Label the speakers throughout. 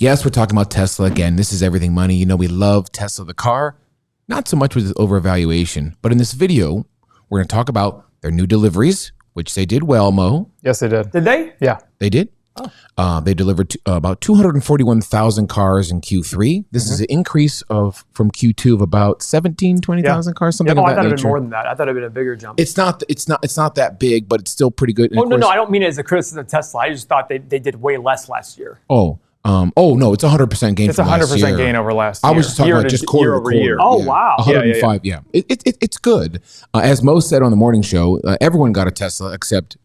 Speaker 1: Yes, we're talking about Tesla again. This is Everything Money. You know, we love Tesla, the car, not so much with its overvaluation. But in this video, we're going to talk about their new deliveries, which they did well, Mo.
Speaker 2: Yes, they did.
Speaker 3: Did they?
Speaker 2: Yeah.
Speaker 1: They did. They delivered about 241,000 cars in Q3. This is an increase from Q2 of about 20,000 cars, something of
Speaker 3: I
Speaker 1: that
Speaker 3: thought
Speaker 1: nature.
Speaker 3: it'd been more than that. I thought it'd been a bigger jump.
Speaker 1: It's not that big, but it's still pretty good. And
Speaker 3: Oh,
Speaker 1: of
Speaker 3: no,
Speaker 1: course-
Speaker 3: I don't mean it as a criticism of Tesla. I just thought they did way less last year.
Speaker 1: Oh, no, it's 100% gain
Speaker 2: It's
Speaker 1: from last
Speaker 2: 100%
Speaker 1: year.
Speaker 2: gain over last year.
Speaker 1: I was just talking about just quarter to quarter.
Speaker 2: year.
Speaker 3: Oh, wow.
Speaker 1: 105, yeah. It's good. As Mo said on the morning show, everyone got a Tesla except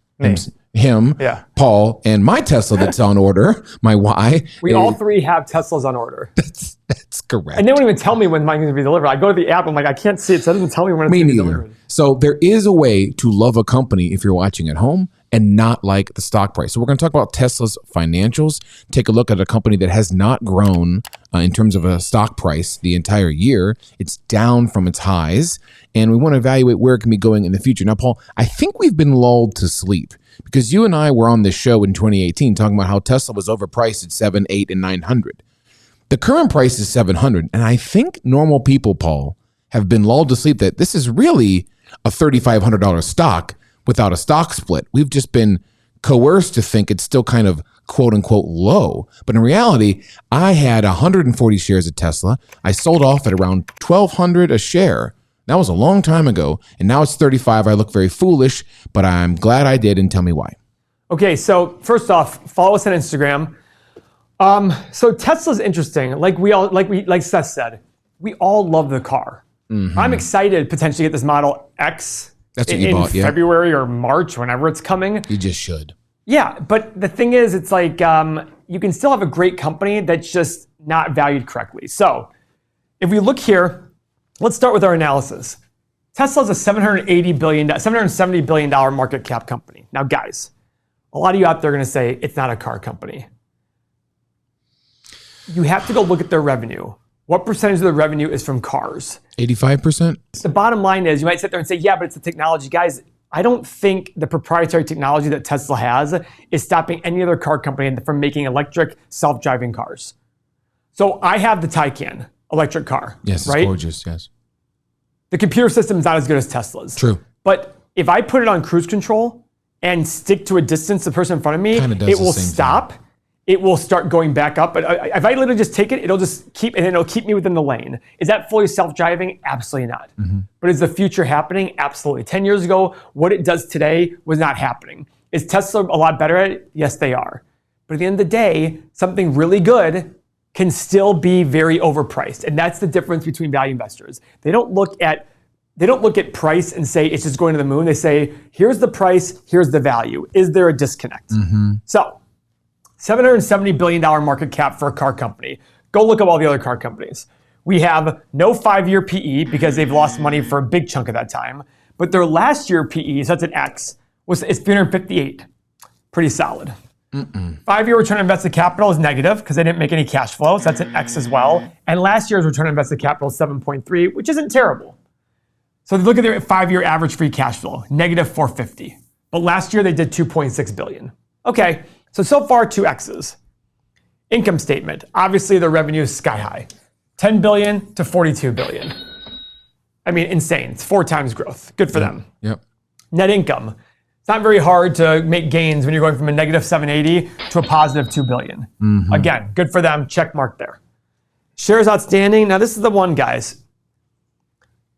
Speaker 1: him,
Speaker 2: Yeah.
Speaker 1: Paul, and my Tesla that's on order, my Y.
Speaker 3: We all three have Teslas on order.
Speaker 1: That's correct.
Speaker 3: And they won't even tell me when mine's going to be delivered. I go to the app, I'm like, I can't see it, so it doesn't tell me when it's
Speaker 1: Me
Speaker 3: going to be
Speaker 1: neither.
Speaker 3: delivered.
Speaker 1: So there is a way to love a company if you're watching at home and not like the stock price. So we're going to talk about Tesla's financials, take a look at a company that has not grown in terms of a stock price the entire year. It's down from its highs, and we want to evaluate where it can be going in the future. Now, Paul, I think we've been lulled to sleep because you and I were on this show in 2018 talking about how Tesla was overpriced at 7, 8, and 900. The current price is 700, and I think normal people, Paul, have been lulled to sleep that this is really a $3,500 stock without a stock split. We've just been coerced to think it's still kind of quote unquote low. But in reality, I had 140 shares of Tesla. I sold off at around $1,200 a share. That was a long time ago. And now it's 35. I look very foolish, but I'm glad I did, and tell me why.
Speaker 3: Okay, so first off, follow us on Instagram. So Tesla's interesting. Like Seth said, we all love the car. I'm excited potentially to get this Model X
Speaker 1: That's what you
Speaker 3: in
Speaker 1: bought, yeah.
Speaker 3: February or March, whenever it's coming.
Speaker 1: You just should.
Speaker 3: Yeah, but the thing is, it's like you can still have a great company that's just not valued correctly. So if we look here, let's start with our analysis. Tesla's a $770 billion market cap company. Now, guys, a lot of you out there are going to say it's not a car company. You have to go look at their revenue. What percentage of the revenue is from cars?
Speaker 1: 85%?
Speaker 3: The bottom line is, you might sit there and say, yeah, but it's the technology. Guys, I don't think the proprietary technology that Tesla has is stopping any other car company from making electric self-driving cars. So I have the Taycan electric car.
Speaker 1: Yes, it's
Speaker 3: right?
Speaker 1: gorgeous, yes.
Speaker 3: The computer system is not as good as Tesla's.
Speaker 1: True.
Speaker 3: But if I put it on cruise control and stick to a distance, the person in front of me,
Speaker 1: Kinda does
Speaker 3: it
Speaker 1: the
Speaker 3: will
Speaker 1: same
Speaker 3: stop. It will start going back up. But if I literally just take it, it'll just keep, and it'll keep me within the lane. Is that fully self-driving? Absolutely not. But is the future happening? Absolutely. 10 years ago, what it does today was not happening. Is Tesla a lot better at it? Yes, they are. But at the end of the day, something really good can still be very overpriced. And that's the difference between value investors. They don't look at price and say it's just going to the moon. They say, here's the price, here's the value. Is there a disconnect? So, $770 billion market cap for a car company. Go look up all the other car companies. We have no 5-year PE because they've lost money for a big chunk of that time. But their last year PE, so that's an X, is 358. Pretty solid. 5-year return on invested capital is negative because they didn't make any cash flow, so that's an X as well. And last year's return on invested capital is 7.3, which isn't terrible. So look at their 5-year average free cash flow, negative 450. But last year they did 2.6 billion. Okay, so far 2 X's. Income statement, obviously their revenue is sky high. 10 billion to 42 billion. I mean, insane. It's 4 times growth. Good for them.
Speaker 1: Yep.
Speaker 3: Net income. It's not very hard to make gains when you're going from a negative 780 to a positive 2 billion. Again, good for them. Check mark there. Shares outstanding. Now this is the one, guys.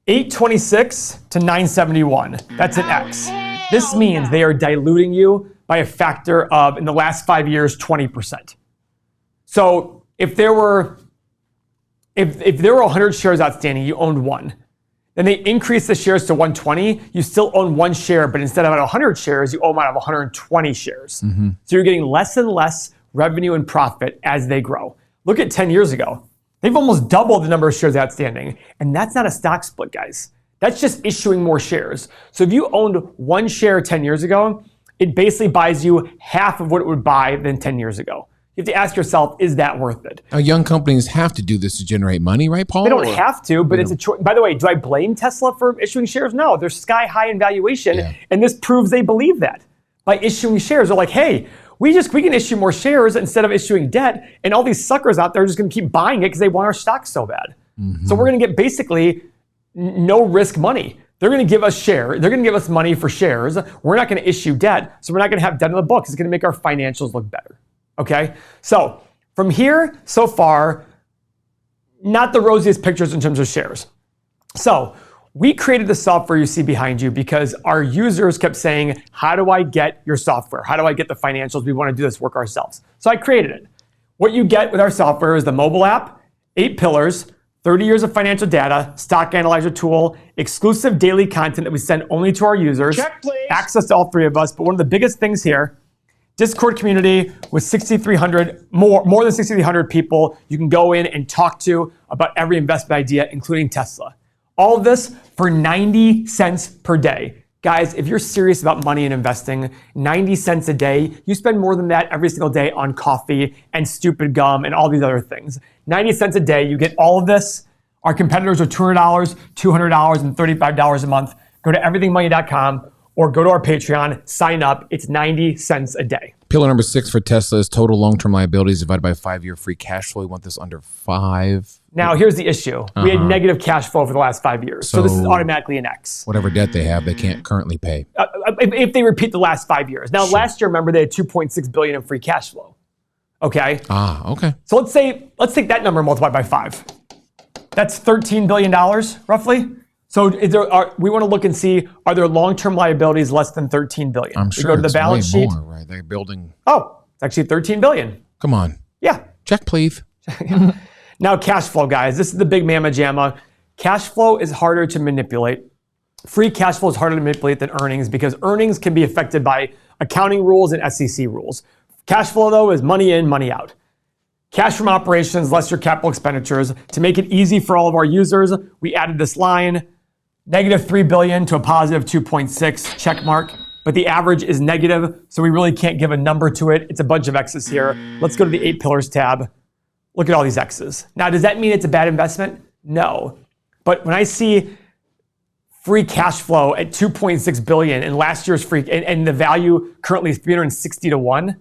Speaker 3: 826 to 971. That's an X. This means they are diluting you by a factor of, in the last 5 years, 20%. So if there were 100 shares outstanding, you owned 1. Then they increase the shares to 120, you still own 1 share, but instead of 100 shares, you own out of 120 shares. So you're getting less and less revenue and profit as they grow. Look at 10 years ago. They've almost doubled the number of shares outstanding. And that's not a stock split, guys. That's just issuing more shares. So if you owned 1 share 10 years ago, it basically buys you half of what it would buy than 10 years ago. You have to ask yourself, is that worth it?
Speaker 1: Now, young companies have to do this to generate money, right, Paul?
Speaker 3: They don't have to, but it's a choice. By the way, do I blame Tesla for issuing shares? No, they're sky high in valuation, and this proves they believe that. By issuing shares, they're like, hey, we can issue more shares instead of issuing debt, and all these suckers out there are just going to keep buying it because they want our stock so bad. So we're going to get basically no risk money. They're going to give us share. They're going to give us money for shares. We're not going to issue debt, so we're not going to have debt on the books. It's going to make our financials look better. Okay? So from here, so far, not the rosiest pictures in terms of shares. So we created the software you see behind you because our users kept saying, how do I get your software? How do I get the financials? We want to do this work ourselves. So I created it. What you get with our software is the mobile app, 8 pillars, 30 years of financial data, stock analyzer tool, exclusive daily content that we send only to our users,
Speaker 2: Check, please.
Speaker 3: access to all 3 of us. But one of the biggest things here, Discord community with 6,300, more than 6,300 people you can go in and talk to about every investment idea, including Tesla. All of this for 90 cents per day. Guys, if you're serious about money and investing, 90 cents a day, you spend more than that every single day on coffee and stupid gum and all these other things. 90 cents a day, you get all of this. Our competitors are $200, $200, and $35 a month. Go to everythingmoney.com or go to our Patreon, sign up. It's 90 cents a day.
Speaker 1: Pillar number 6 for Tesla is total long-term liabilities divided by 5-year free cash flow. We want this under 5.
Speaker 3: Now, here's the issue. We had negative cash flow for the last 5 years. So this is automatically an X.
Speaker 1: Whatever debt they have, they can't currently pay.
Speaker 3: If they repeat the last 5 years. Now, last year, remember, they had $2.6 billion in free cash flow. Okay?
Speaker 1: Okay.
Speaker 3: So let's take that number multiplied by 5. That's $13 billion, roughly. So we want to look and see, are there long-term liabilities less than $13 billion?
Speaker 1: I'm sure
Speaker 3: we go to the
Speaker 1: it's
Speaker 3: balance
Speaker 1: way
Speaker 3: sheet.
Speaker 1: more, right? They're building.
Speaker 3: Oh, it's actually $13 billion.
Speaker 1: Come on.
Speaker 3: Yeah.
Speaker 1: Check, please.
Speaker 3: Now, cash flow, guys. This is the big mamma jamma. Cash flow is harder to manipulate. Free cash flow is harder to manipulate than earnings because earnings can be affected by accounting rules and SEC rules. Cash flow, though, is money in, money out. Cash from operations, less your capital expenditures. To make it easy for all of our users, we added this line, negative $3 billion to a positive 2.6, check mark. But the average is negative, so we really can't give a number to it. It's a bunch of X's here. Let's go to the 8 pillars tab. Look at all these X's. Now, does that mean it's a bad investment? No. But when I see free cash flow at 2.6 billion and last year's free, and the value currently is 360 to 1,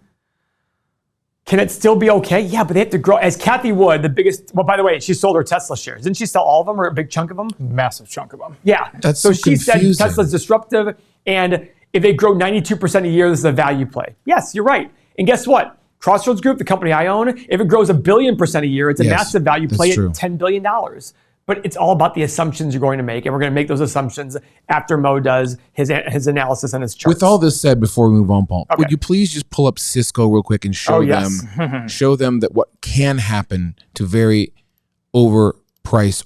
Speaker 3: can it still be okay? Yeah, but they have to grow. As Kathy Wood, the biggest, well, by the way, she sold her Tesla shares. Didn't she sell all of them or a big chunk of them?
Speaker 2: Massive chunk of them.
Speaker 3: Yeah.
Speaker 1: That's
Speaker 3: so
Speaker 1: so
Speaker 3: she said
Speaker 1: confusing.
Speaker 3: Tesla's disruptive, and if they grow 92% a year, this is a value play. Yes, you're right. And guess what? Crossroads Group, the company I own, if it grows 1 billion% a year, it's a massive value play at $10 billion. But it's all about the assumptions you're going to make, and we're going to make those assumptions after Mo does his analysis and his charts.
Speaker 1: With all this said, before we move on, Paul, would you please just pull up Cisco real quick and show them that what can happen to very overpriced,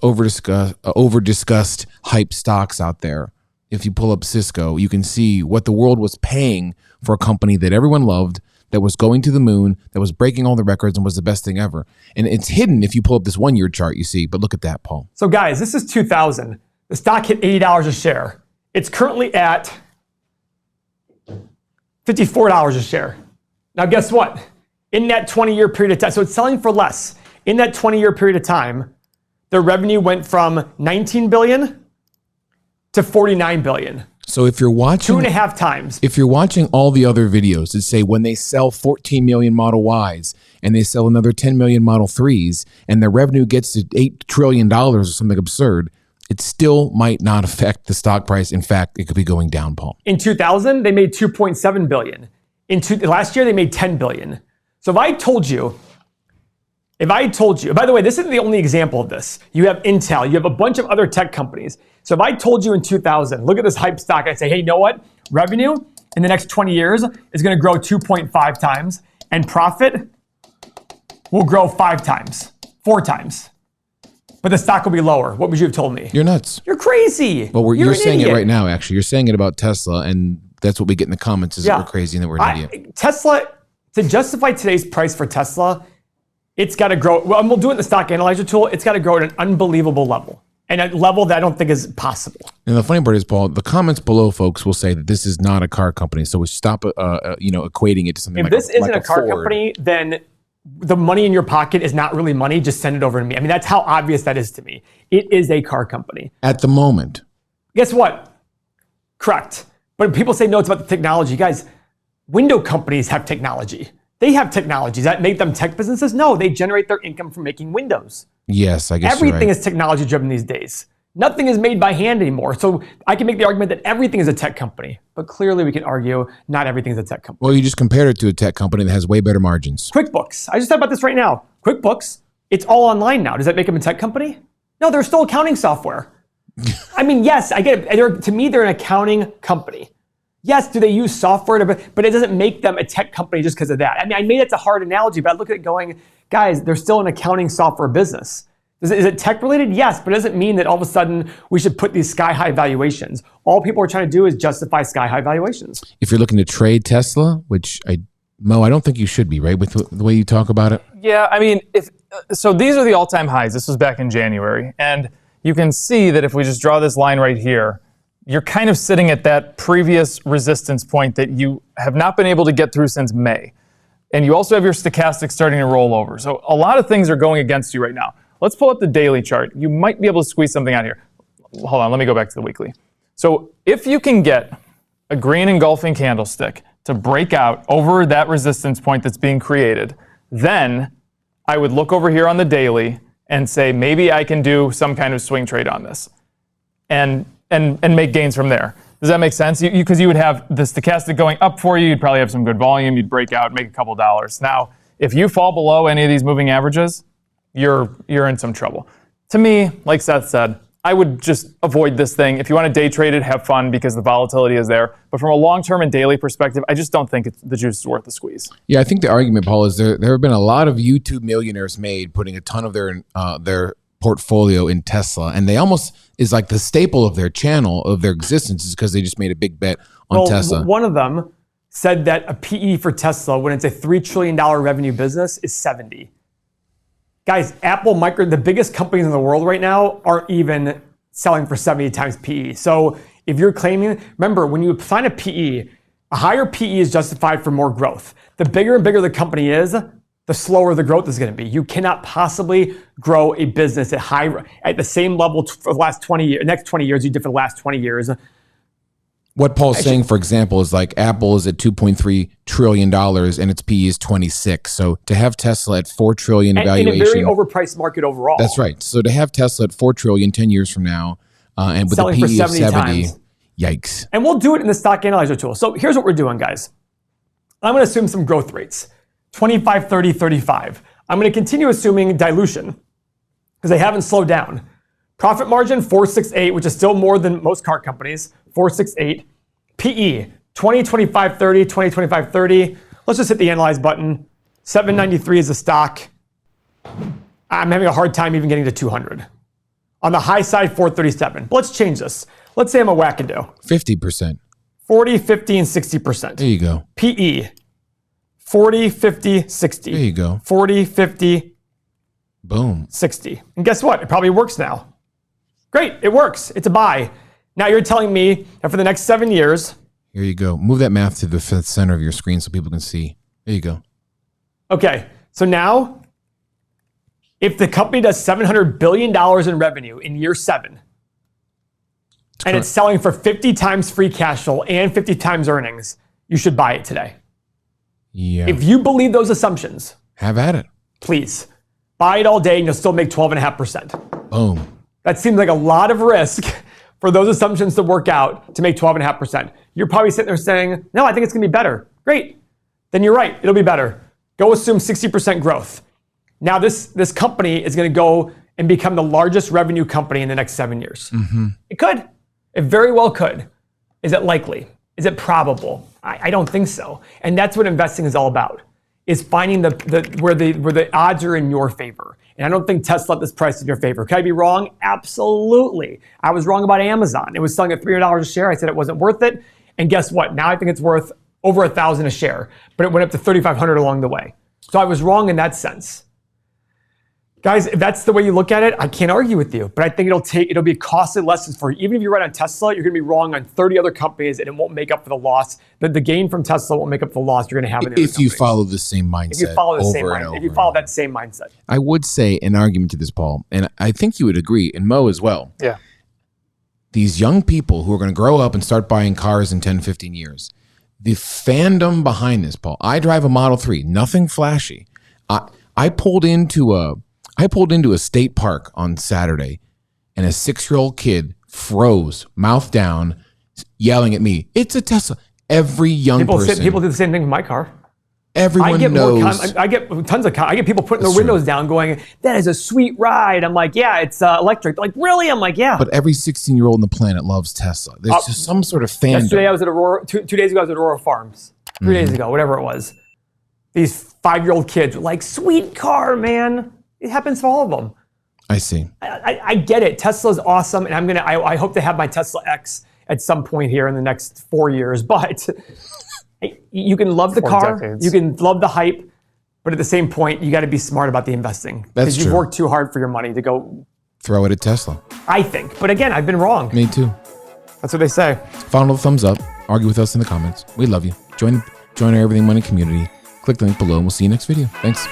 Speaker 1: over-discussed hype stocks out there. If you pull up Cisco, you can see what the world was paying for a company that everyone loved, that was going to the moon, that was breaking all the records and was the best thing ever. And it's hidden if you pull up this 1-year chart, you see. But look at that, Paul.
Speaker 3: So guys, this is 2000. The stock hit $80 a share. It's currently at $54 a share. Now guess what? In that 20-year period of time, so it's selling for less. In that 20-year period of time, their revenue went from 19 billion to 49 billion.
Speaker 1: So if you're watching
Speaker 3: 2.5 times.
Speaker 1: If you're watching all the other videos that say when they sell 14 million Model Ys and they sell another 10 million Model 3s and their revenue gets to $8 trillion or something absurd, it still might not affect the stock price. In fact, it could be going down, Paul.
Speaker 3: In 2000, they made 2.7 billion. Last year, they made 10 billion. So if I told you, by the way, this isn't the only example of this. You have Intel, you have a bunch of other tech companies. So if I told you in 2000, look at this hype stock, I'd say, hey, you know what? Revenue in the next 20 years is going to grow 2.5 times, and profit will grow 5 times, 4 times. But the stock will be lower. What would you have told me?
Speaker 1: You're nuts.
Speaker 3: You're crazy.
Speaker 1: Well, you're saying
Speaker 3: idiot.
Speaker 1: it right now, actually. You're saying it about Tesla, and that's what we get in the comments is that we're crazy and that we're an idiot.
Speaker 3: Tesla, to justify today's price for Tesla, it's got to grow. Well, and we'll do it in the stock analyzer tool. It's got to grow at an unbelievable level, and a level that I don't think is possible.
Speaker 1: And the funny part is, Paul, the comments below, folks, will say that this is not a car company. So we stop, equating it to something
Speaker 3: if
Speaker 1: like
Speaker 3: this isn't a car
Speaker 1: Ford.
Speaker 3: company, then the money in your pocket is not really money. Just send it over to me. I mean, that's how obvious that is to me. It is a car company.
Speaker 1: At the moment.
Speaker 3: Guess what? Correct. But people say, no, it's about the technology. Guys, Window companies have technology. They have technologies that make them tech businesses. No, they generate their income from making windows.
Speaker 1: Yes, I guess
Speaker 3: everything
Speaker 1: you're right.
Speaker 3: is technology driven these days. Nothing is made by hand anymore. So I can make the argument that everything is a tech company, but clearly we can argue not everything is a tech company.
Speaker 1: Well, you just compared it to a tech company that has way better margins.
Speaker 3: QuickBooks. I just thought about this right now. QuickBooks, it's all online now. Does that make them a tech company? No, they're still accounting software. I mean, yes, I get it. To me, they're an accounting company. Yes, do they use software, but it doesn't make them a tech company just because of that. I mean, I made it's a hard analogy, but I look at it going, guys, they're still an accounting software business. Is it tech related? Yes, but it doesn't mean that all of a sudden we should put these sky high valuations. All people are trying to do is justify sky high valuations.
Speaker 1: If you're looking to trade Tesla, which Mo, I don't think you should be, right? With the way you talk about it.
Speaker 2: Yeah, I mean, so these are the all-time highs. This was back in January. And you can see that if we just draw this line right here, you're kind of sitting at that previous resistance point that you have not been able to get through since May. And you also have your stochastic starting to roll over. So a lot of things are going against you right now. Let's pull up the daily chart. You might be able to squeeze something out here. Hold on, let me go back to the weekly. So if you can get a green engulfing candlestick to break out over that resistance point that's being created, then I would look over here on the daily and say, maybe I can do some kind of swing trade on this and make gains from there. Does that make sense? Because you would have the stochastic going up for you, you'd probably have some good volume, you'd break out, make a couple dollars. Now, if you fall below any of these moving averages, you're in some trouble. To me, like Seth said, I would just avoid this thing. If you want to day trade it, have fun because the volatility is there. But from a long-term and daily perspective, I just don't think the juice is worth the squeeze.
Speaker 1: Yeah, I think the argument, Paul, is there have been a lot of YouTube millionaires made putting a ton of their portfolio in Tesla, and they almost is like the staple of their channel, of their existence, is because they just made a big bet on Tesla.
Speaker 3: One of them said that a PE for Tesla, when it's a $3 trillion revenue business, is 70. Guys, Apple, the biggest companies in the world right now aren't even selling for 70 times PE. So if you're claiming, remember, when you assign a PE, a higher PE is justified for more growth. The bigger and bigger the company is, the slower the growth is going to be. You cannot possibly grow a business at the same level for the last 20 years, next 20 years you did for the last 20 years.
Speaker 1: What Paul's saying, for example, is like Apple is at $2.3 trillion and its PE is 26. So to have Tesla at $4 trillion valuation.
Speaker 3: In a very overpriced market overall.
Speaker 1: That's right. So to have Tesla at $4 trillion 10 years from now and with
Speaker 3: selling
Speaker 1: a PE
Speaker 3: for
Speaker 1: of 70,
Speaker 3: times.
Speaker 1: Yikes.
Speaker 3: And we'll do it in the stock analyzer tool. So here's what we're doing, guys. I'm going to assume some growth rates, 25, 30, 35. I'm going to continue assuming dilution because they haven't slowed down. Profit margin, 468, which is still more than most car companies, 468. PE, 20, 25, 30, 20, 25, 30. Let's just hit the analyze button. 793 is the stock. I'm having a hard time even getting to 200. On the high side, 437. But let's change this. Let's say I'm a wackadoo.
Speaker 1: 50%.
Speaker 3: 40, 50, and 60%.
Speaker 1: There you go.
Speaker 3: PE, 40, 50, 60.
Speaker 1: There you go.
Speaker 3: 40, 50,
Speaker 1: boom,
Speaker 3: 60. And guess what? It probably works now. Great, it works. It's a buy. Now you're telling me that for the next 7 years.
Speaker 1: Here you go. Move that math to the center of your screen so people can see. There you go.
Speaker 3: Okay, so now, if the company does $700 billion in revenue in year 7, and it's selling for 50 times free cash flow and 50 times earnings, you should buy it today.
Speaker 1: Yeah.
Speaker 3: If you believe those assumptions,
Speaker 1: have at it.
Speaker 3: Please buy it all day and you'll still make 12.5%.
Speaker 1: Boom.
Speaker 3: That seems like a lot of risk for those assumptions to work out to make 12.5%. You're probably sitting there saying, no, I think it's going to be better. Great. Then you're right. It'll be better. Go assume 60% growth. Now this company is going to go and become the largest revenue company in the next 7 years.
Speaker 1: Mm-hmm.
Speaker 3: It could. It very well could. Is it likely? Is it probable? I don't think so. And that's what investing is all about, is finding where the odds are in your favor. And I don't think Tesla at this price is in your favor. Could I be wrong? Absolutely. I was wrong about Amazon. It was selling at $300 a share. I said it wasn't worth it. And guess what? Now I think it's worth over $1,000 a share, but it went up to $3,500 along the way. So I was wrong in that sense. Guys, if that's the way you look at it, I can't argue with you, but I think it'll be a costly lesson for you. Even if you're right on Tesla, you're going to be wrong on 30 other companies and it won't make up for the loss. The gain from Tesla won't make up for the loss you're going to have in the other companies.
Speaker 1: Follow the same mindset.
Speaker 3: If you follow the same mindset. If you follow that same mindset.
Speaker 1: I would say an argument to this, Paul, and I think you would agree, and Mo as well.
Speaker 2: Yeah.
Speaker 1: These young people who are going to grow up and start buying cars in 10, 15 years, the fandom behind this, Paul. I drive a Model 3, nothing flashy. I pulled into a state park on Saturday, and a 6-year-old kid froze, mouth down, yelling at me, "It's a Tesla." Every young person.
Speaker 3: People do the same thing with my car.
Speaker 1: Everyone knows.
Speaker 3: I get tons of. I get people putting their windows down, going, "That is a sweet ride." I'm like, "Yeah, it's electric." They're like, "Really?" I'm like, "Yeah."
Speaker 1: But every 16-year-old on the planet loves Tesla. There's just some sort of fandom.
Speaker 3: Yesterday I was at Aurora. 2 days ago I was at Aurora Farms. 3 days ago, whatever it was. These 5-year-old kids were like, "Sweet car, man." It happens to all of them.
Speaker 1: I see.
Speaker 3: I get it. Tesla's awesome, and I hope to have my Tesla X at some point here in the next 4 years. But you can love the car,
Speaker 2: decades.
Speaker 3: you can love the hype, but at the same point, you got to be smart about the investing.
Speaker 1: That's
Speaker 3: you've
Speaker 1: true.
Speaker 3: worked too hard for your money to go.
Speaker 1: Throw it at Tesla.
Speaker 3: I think. But again, I've been wrong.
Speaker 1: Me too.
Speaker 3: That's what they say.
Speaker 1: Final thumbs up. Argue with us in the comments. We love you. Join our Everything Money community. Click the link below and we'll see you next video. Thanks.